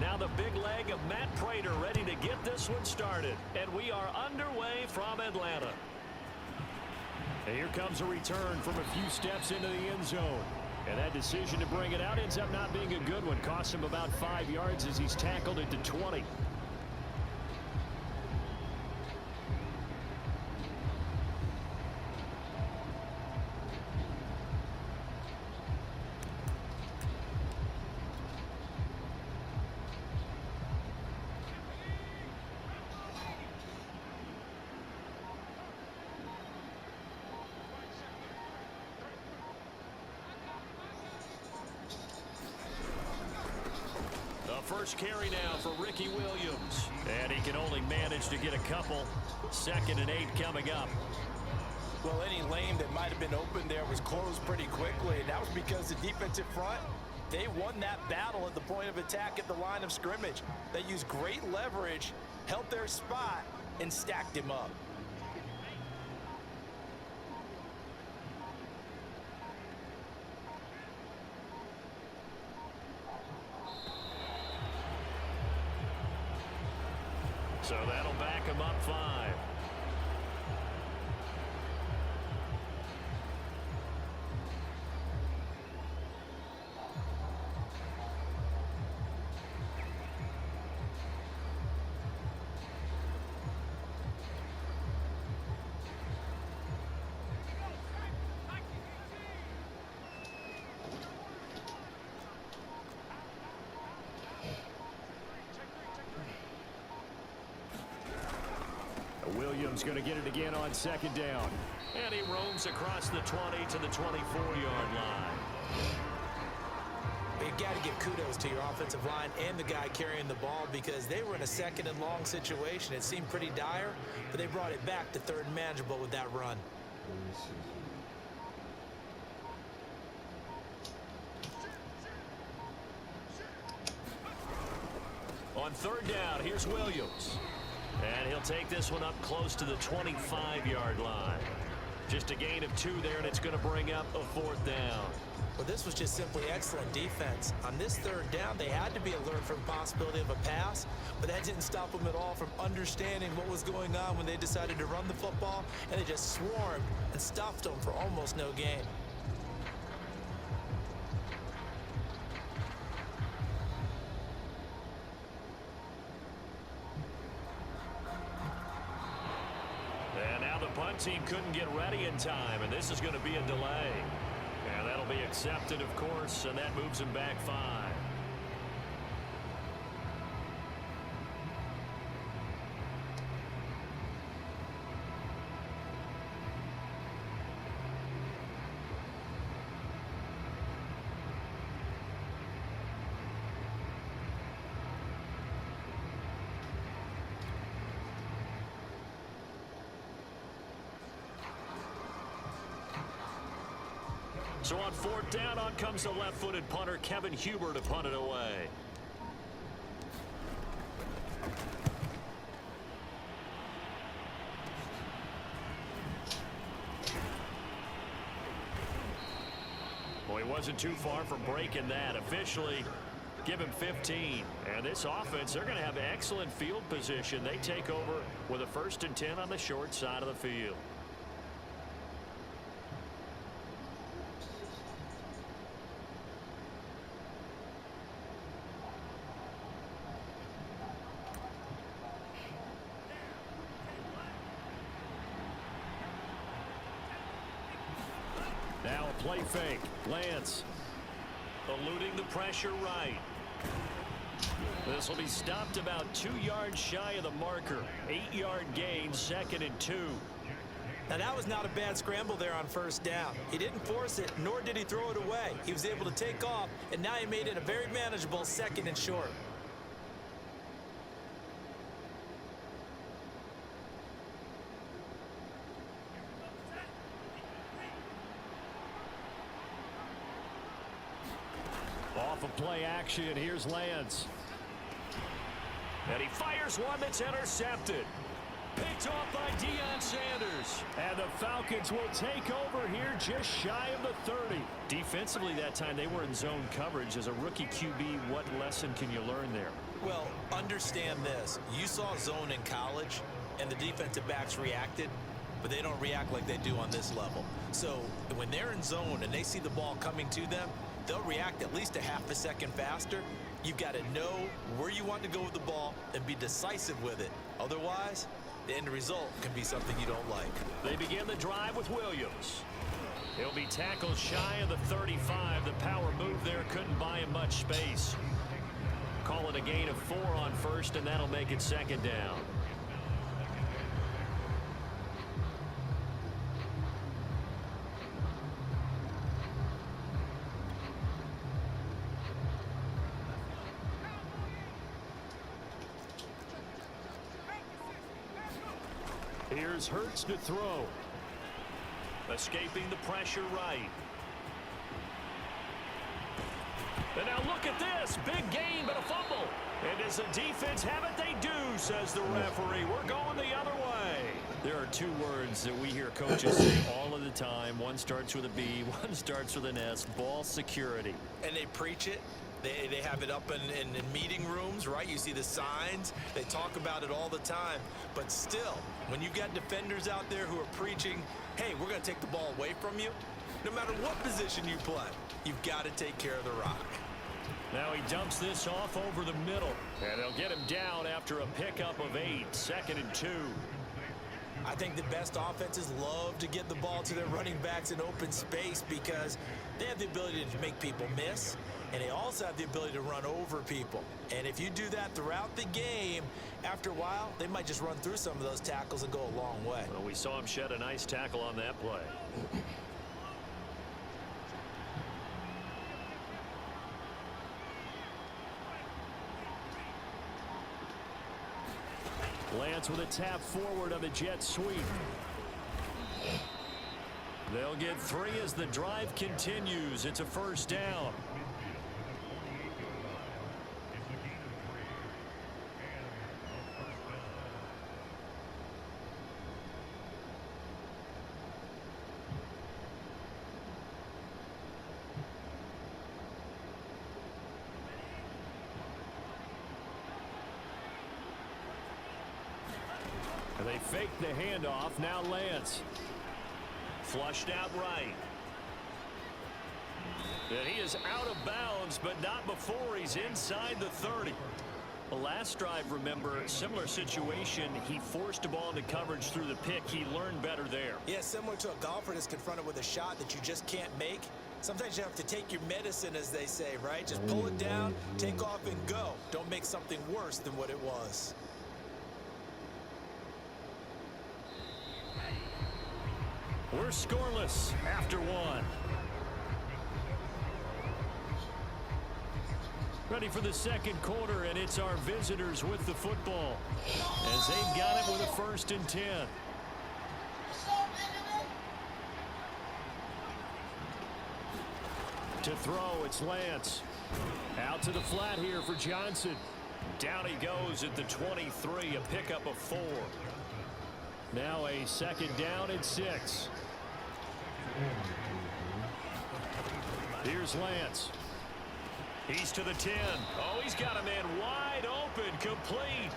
Now the big leg of Matt Prater ready to get this one started. And we are underway from Atlanta. And here comes a return from a few steps into the end zone. And that decision to bring it out ends up not being a good one. Cost him about 5 yards as he's tackled it to 20. First carry now for Ricky Williams. And he can only manage to get a couple. 2nd and 8 coming up. Well, any lane that might have been open there was closed pretty quickly. And that was because the defensive front, they won that battle at the point of attack at the line of scrimmage. They used great leverage, held their spot, and stacked him up. So that'll back him up 5. Williams going to get it again on 2nd down. And he roams across the 20 to the 24-yard line. You got to give kudos to your offensive line and the guy carrying the ball because they were in a 2nd and long situation. It seemed pretty dire, but they brought it back to 3rd and manageable with that run. On 3rd down, here's Williams. And he'll take this one up close to the 25-yard line. Just a gain of 2 there, and it's going to bring up a 4th down. Well, this was just simply excellent defense. On this 3rd down, they had to be alert for the possibility of a pass, but that didn't stop them at all from understanding what was going on when they decided to run the football, and they just swarmed and stuffed them for almost no gain. Team couldn't get ready in time, and this is going to be a delay. And that'll be accepted, of course, and that moves him back 5. So on 4th down, on comes the left-footed punter, Kevin Huber, to punt it away. Well, he wasn't too far from breaking that. Officially, give him 15. And this offense, they're going to have excellent field position. They take over with a 1st and 10 on the short side of the field. Now a play fake. Lance eluding the pressure right. This will be stopped about 2 yards shy of the marker. 8-yard gain, 2nd and 2. Now that was not a bad scramble there on 1st down. He didn't force it, nor did he throw it away. He was able to take off, and now he made it a very manageable 2nd and short. Off of play action, here's Lance. And he fires one that's intercepted. Picked off by Deion Sanders. And the Falcons will take over here just shy of the 30. Defensively that time, they were in zone coverage. As a rookie QB, what lesson can you learn there? Well, understand this. You saw zone in college, and the defensive backs reacted, but they don't react like they do on this level. So when they're in zone and they see the ball coming to them, they'll react at least a half a second faster. You've got to know where you want to go with the ball and be decisive with it. Otherwise, the end result can be something you don't like. They begin the drive with Williams. He'll be tackled shy of the 35. The power move there couldn't buy him much space. Call it a gain of 4 on first, and that'll make it second down. Here's Hurts to throw. Escaping the pressure right. And now look at this. Big gain, but a fumble. And does the defense have it? They do, says the referee. We're going the other way. There are 2 words that we hear coaches say all of the time. One starts with a B, one starts with an S. Ball security. And they preach it. They have it up in meeting rooms, right? You see the signs. They talk about it all the time. But still, when you've got defenders out there who are preaching, hey, we're going to take the ball away from you, no matter what position you play, you've got to take care of the rock. Now he dumps this off over the middle. And they'll get him down after a pickup of 8. 2nd and 2. I think the best offenses love to get the ball to their running backs in open space because they have the ability to make people miss, and they also have the ability to run over people. And if you do that throughout the game, after a while, they might just run through some of those tackles and go a long way. Well, we saw him shed a nice tackle on that play. Lance with a tap forward on the jet sweep. They'll get 3 as the drive continues. It's a first down. They fake the handoff. Now Lance. Flushed out right. And he is out of bounds, but not before he's inside the 30. The last drive, remember, similar situation. He forced a ball into coverage through the pick. He learned better there. Yeah, similar to a golfer that's confronted with a shot that you just can't make. Sometimes you have to take your medicine, as they say, right? Just pull it down, take off, and go. Don't make something worse than what it was. We're scoreless after 1. Ready for the second quarter, and it's our visitors with the football as they've got it with a 1st and 10. To throw, it's Lance. Out to the flat here for Johnson. Down he goes at the 23, a pickup of 4. Now a 2nd down and 6. Here's Lance. He's to the 10. Oh, he's got a man wide open, complete.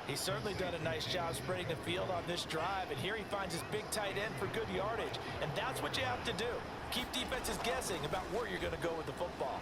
He's certainly done a nice job spreading the field on this drive, and here he finds his big tight end for good yardage. And that's what you have to do. Keep defenses guessing about where you're going to go with the football.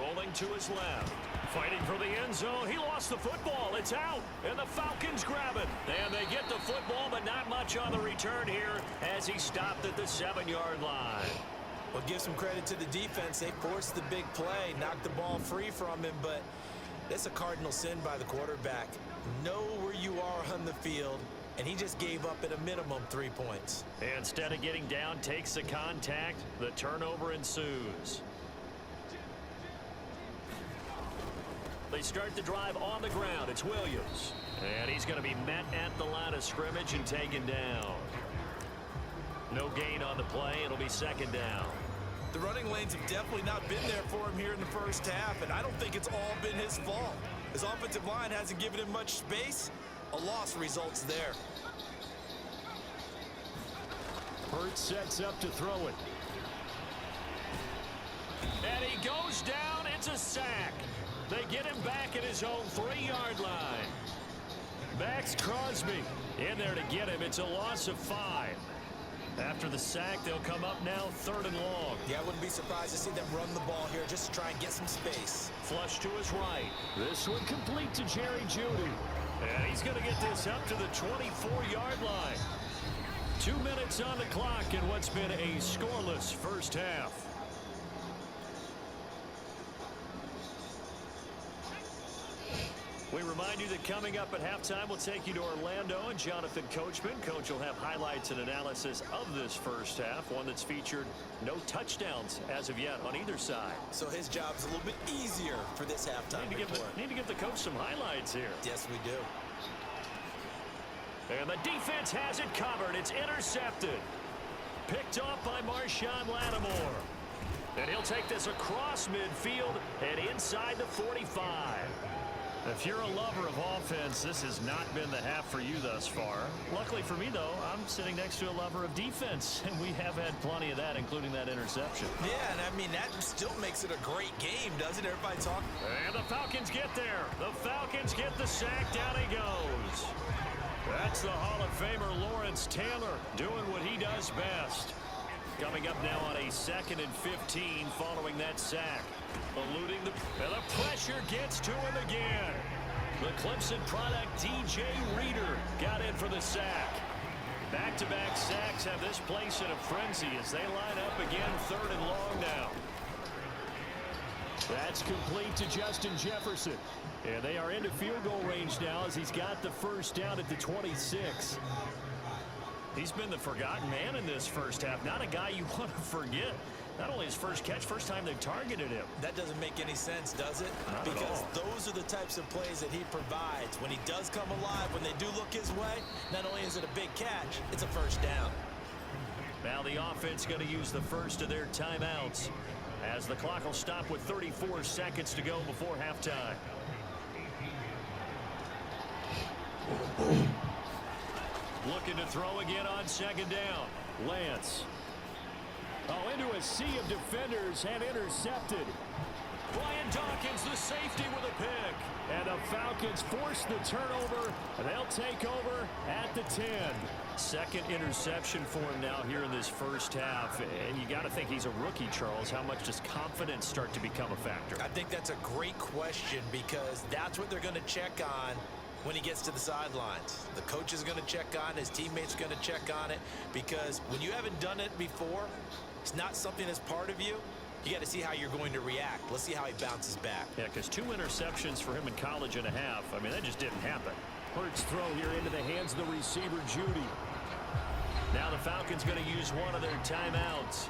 Rolling to his left. Fighting for the end zone. He lost the football. It's out. And the Falcons grab it. And they get the football, but not much on the return here as he stopped at the 7-yard line. Well, give some credit to the defense. They forced the big play, knocked the ball free from him, but that's a cardinal sin by the quarterback. Know where you are on the field, and he just gave up at a minimum 3 points. And instead of getting down, takes the contact. The turnover ensues. They start the drive on the ground. It's Williams. And he's going to be met at the line of scrimmage and taken down. No gain on the play. It'll be 2nd down. The running lanes have definitely not been there for him here in the first half, and I don't think it's all been his fault. His offensive line hasn't given him much space. A loss results there. Hurts sets up to throw it. And he goes down. It's a sack. They get him back at his own 3-yard line. Max Crosby in there to get him. It's a loss of 5. After the sack, they'll come up now 3rd and long. Yeah, I wouldn't be surprised to see them run the ball here just to try and get some space. Flush to his right. This one complete to Jerry Jeudy. And he's going to get this up to the 24-yard line. 2 minutes on the clock in what's been a scoreless first half. We remind you that coming up at halftime, we'll take you to Orlando and Jonathan Coachman. Coach will have highlights and analysis of this first half, one that's featured no touchdowns as of yet on either side. So his job's a little bit easier for this halftime report. Need to give the coach some highlights here. Yes, we do. And the defense has it covered. It's intercepted. Picked off by Marshawn Lattimore. And he'll take this across midfield and inside the 45. If you're a lover of offense, this has not been the half for you thus far. Luckily for me, though, I'm sitting next to a lover of defense, and we have had plenty of that, including that interception. Yeah, and I mean, that still makes it a great game, doesn't it? Everybody talk. And the Falcons get there. The Falcons get the sack. Down he goes. That's the Hall of Famer Lawrence Taylor doing what he does best. Coming up now on a 2nd and 15 following that sack. Eluding the pressure gets to him again. The Clemson product, DJ Reader, got in for the sack. Back-to-back sacks have this place in a frenzy as they line up again 3rd and long now. That's complete to Justin Jefferson. And they are into field goal range now as he's got the first down at the 26. He's been the forgotten man in this first half. Not a guy you want to forget. Not only his first catch, first time they've targeted him. That doesn't make any sense, does it? Not because at all. Those are the types of plays that he provides. When he does come alive, when they do look his way, not only is it a big catch, it's a first down. Now the offense going to use the first of their timeouts as the clock will stop with 34 seconds to go before halftime. Looking to throw again on 2nd down. Lance. Oh, into a sea of defenders and intercepted. Brian Dawkins, the safety with a pick. And the Falcons force the turnover. And they'll take over at the 10. 2nd interception for him now here in this first half. And you got to think he's a rookie, Charles. How much does confidence start to become a factor? I think that's a great question because that's what they're going to check on when he gets to the sidelines. The coach is going to check on it. His teammates are going to check on it because when you haven't done it before, it's not something that's part of you. You got to see how you're going to react. Let's see how he bounces back. Yeah, because 2 interceptions for him in college and a half. I mean, that just didn't happen. Hurts throw here into the hands of the receiver, Jeudy. Now the Falcons going to use one of their timeouts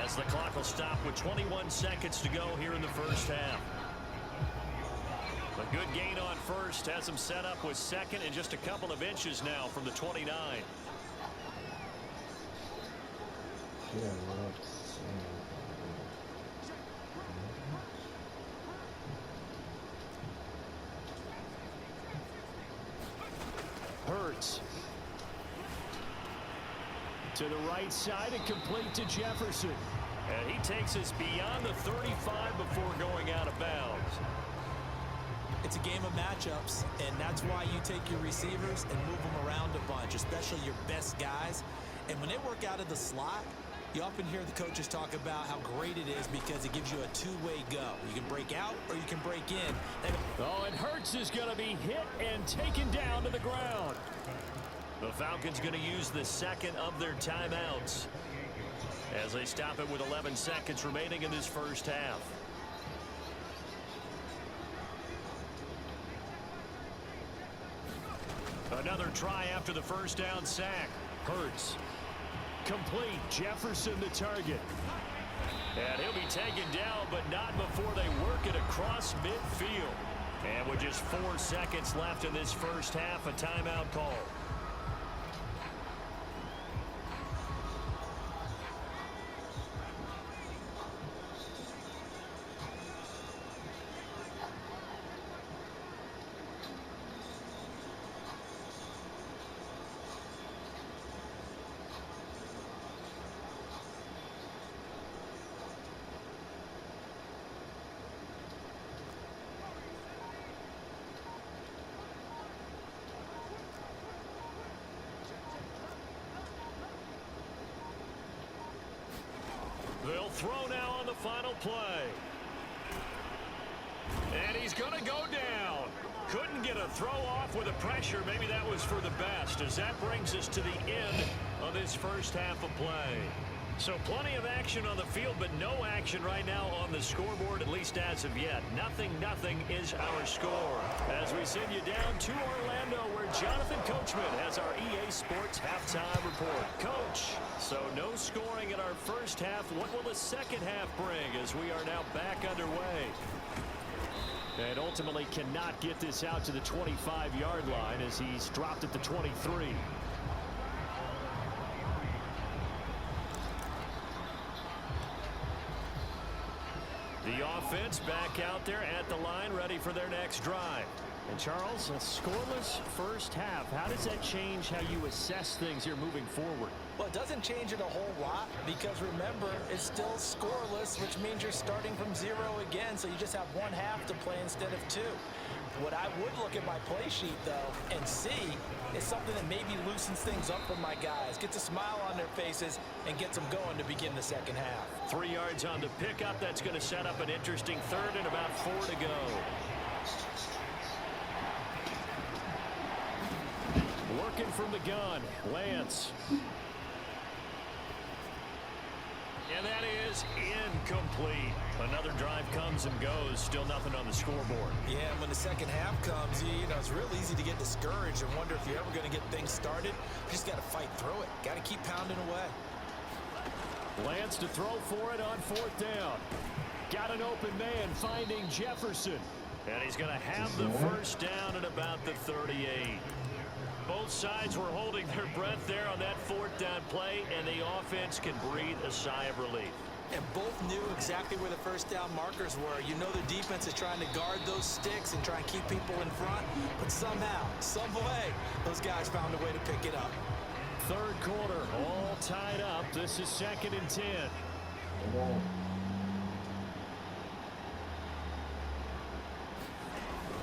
as the clock will stop with 21 seconds to go here in the first half. A good gain on first has him set up with 2nd and just a couple of inches now from the 29. Hurts. To the right side and complete to Jefferson. And he takes us beyond the 35 before going out of bounds. It's a game of matchups, and that's why you take your receivers and move them around a bunch, especially your best guys. And when they work out of the slot, you often hear the coaches talk about how great it is because it gives you a two-way go. You can break out or you can break in. Oh, and Hurts is going to be hit and taken down to the ground. The Falcons going to use the 2nd of their timeouts as they stop it with 11 seconds remaining in this first half. Another try after the first down sack. Hurts. Complete. Jefferson the target. And he'll be taken down, but not before they work it across midfield. And with just 4 seconds left in this first half, a timeout call. throw now on the final play. And he's going to go down. Couldn't get a throw off with the pressure. Maybe that was for the best, as that brings us to the end of this first half of play. So plenty of action on the field, but no action right now on the scoreboard, at least as of yet. 0-0 is our score. As we send you down to Orlando, where Jonathan Coachman has our EA Sports halftime report. Coach, so no scoring in our first half. What will the second half bring as we are now back underway? And ultimately cannot get this out to the 25-yard line as he's dropped at the 23. The offense back out there at the line, ready for their next drive. And Charles, a scoreless first half. How does that change how you assess things here moving forward? Well, it doesn't change it a whole lot because, remember, it's still scoreless, which means you're starting from 0 again, so you just have one half to play instead of 2. What I would look at my play sheet, though, and see is something that maybe loosens things up for my guys, gets a smile on their faces, and gets them going to begin the second half. 3 yards on the pickup. That's going to set up an interesting third and about 4 to go. Working from the gun, Lance. And that is incomplete. Another drive comes and goes. Still nothing on the scoreboard. Yeah, and when the second half comes, you know, it's real easy to get discouraged and wonder if you're ever going to get things started. You just got to fight through it. Got to keep pounding away. Lance to throw for it on 4th down. Got an open man finding Jefferson. And he's going to have the first down at about the 38. Both sides were holding their breath there on that 4th down play, and the offense can breathe a sigh of relief. And both knew exactly where the first down markers were. You know the defense is trying to guard those sticks and try and keep people in front, but somehow, some way, those guys found a way to pick it up. Third quarter, all tied up. This is 2nd and 10.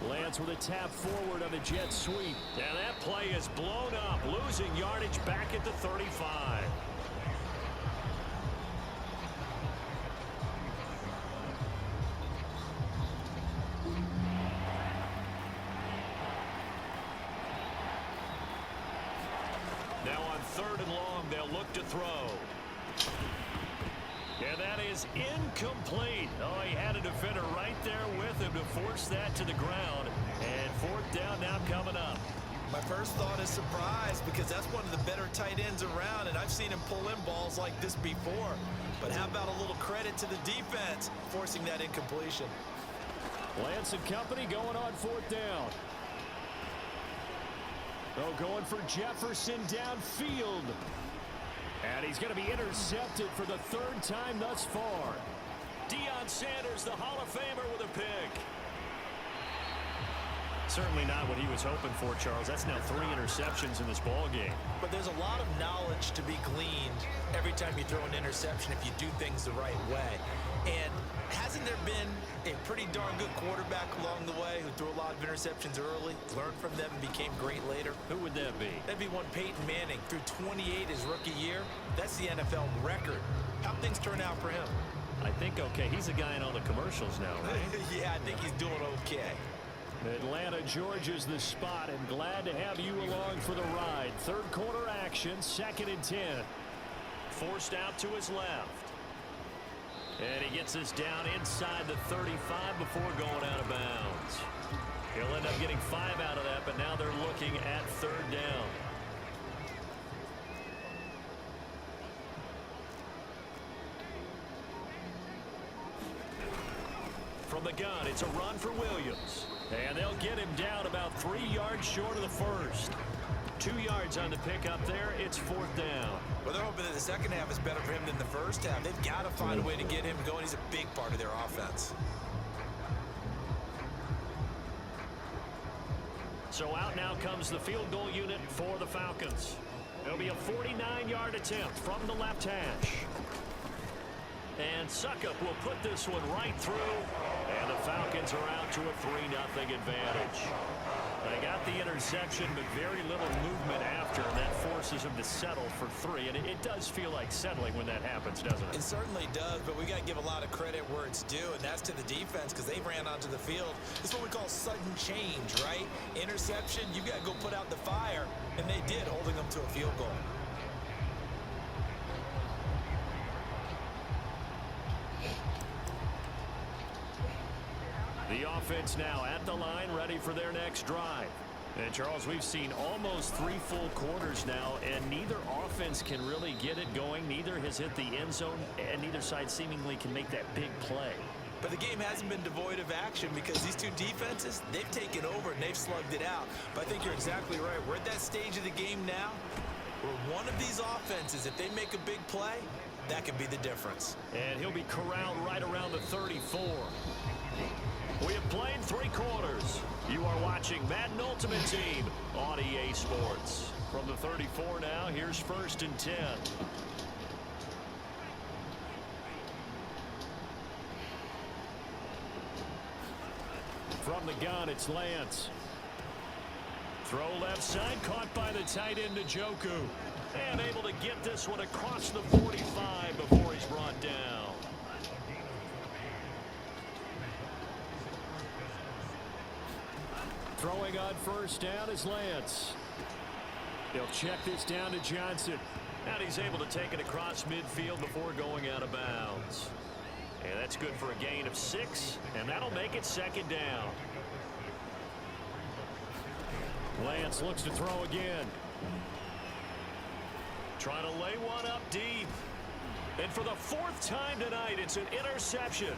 Lance with a tap forward on the jet sweep. And that play is blown up, losing yardage back at the 35. Now on 3rd and long, they'll look to throw. And that is incomplete. Oh, he had a defender right there with him to force that to the ground. And 4th down now coming up. My first thought is surprise because that's one of the better tight ends around, and I've seen him pull in balls like this before. But how about a little credit to the defense forcing that incompletion? Lance and company going on 4th down. Oh, going for Jefferson downfield. And he's going to be intercepted for the 3rd time thus far. Deion Sanders, the Hall of Famer, with a pick. Certainly not what he was hoping for, Charles. That's now 3 interceptions in this ball game. But there's a lot of knowledge to be gleaned every time you throw an interception if you do things the right way. And hasn't there been a pretty darn good quarterback along the way who threw a lot of interceptions early, learned from them, and became great later? Who would that be? That'd be one Peyton Manning. Threw 28 his rookie year. That's the NFL record. How'd things turn out for him? I think okay. He's a guy in all the commercials now, right? Yeah, I think he's doing okay. Atlanta, Georgia's the spot, and glad to have you along for the ride. 3rd quarter action, 2nd and 10. Forced out to his left. And he gets us down inside the 35 before going out of bounds. He'll end up getting 5 out of that, but now they're looking at 3rd down. From the gun, it's a run for Williams. And they'll get him down about 3 yards short of the first. 2 yards on the pickup there. It's 4th down. Well, they're hoping that the second half is better for him than the first half. They've got to find a way to get him going. He's a big part of their offense. So out now comes the field goal unit for the Falcons. It'll be a 49-yard attempt from the left hash. And Suckup will put this one right through. And the Falcons are out to a 3-0 advantage. They got the interception, but very little movement after, and that forces them to settle for 3. And it does feel like settling when that happens, doesn't it? It certainly does, but we got to give a lot of credit where it's due, and that's to the defense because they ran onto the field. It's what we call sudden change, right? Interception, you got to go put out the fire, and they did, holding them to a field goal. The offense now at the line, ready for their next drive. And, Charles, we've seen almost 3 full quarters now, and neither offense can really get it going. Neither has hit the end zone, and neither side seemingly can make that big play. But the game hasn't been devoid of action because these two defenses, they've taken over and they've slugged it out. But I think you're exactly right. We're at that stage of the game now where one of these offenses, if they make a big play, that could be the difference. And he'll be corralled right around the 34. We have played 3 quarters. You are watching Madden Ultimate Team on EA Sports. From the 34 now, here's 1st and 10. From the gun, it's Lance. Throw left side, caught by the tight end, Njoku. And able to get this one across the 45 before he's brought down. Throwing on 1st down is Lance. He'll check this down to Johnson. And he's able to take it across midfield before going out of bounds. And that's good for a gain of 6. And that'll make it 2nd down. Lance looks to throw again. Trying to lay one up deep. And for the 4th time tonight, it's an interception.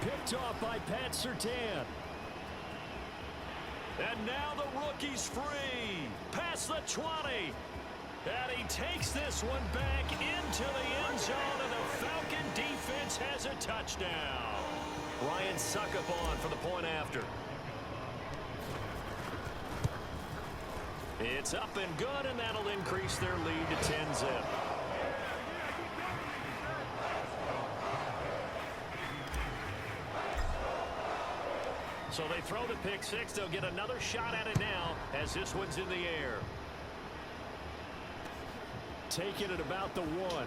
Picked off by Pat Surtain. And now the rookie's free. Past the 20. And he takes this one back into the end zone, and the Falcon defense has a touchdown. Ryan Suckup on for the point after. It's up and good, and that'll increase their lead to 10-zip. So they throw the pick 6. They'll get another shot at it now as this one's in the air. Taking it about the 1.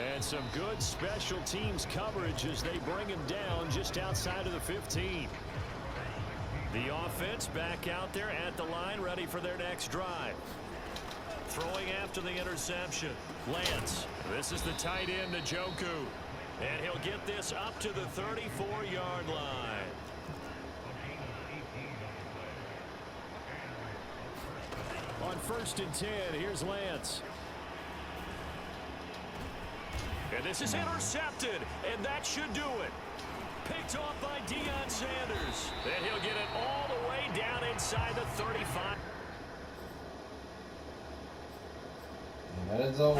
And some good special teams coverage as they bring him down just outside of the 15. The offense back out there at the line, ready for their next drive. Throwing after the interception. Lance. This is the tight end, Njoku. And he'll get this up to the 34-yard line. On 1st and 10, here's Lance. And this is intercepted, and that should do it. Picked off by Deion Sanders. And he'll get it all the way down inside the 35. And that is all.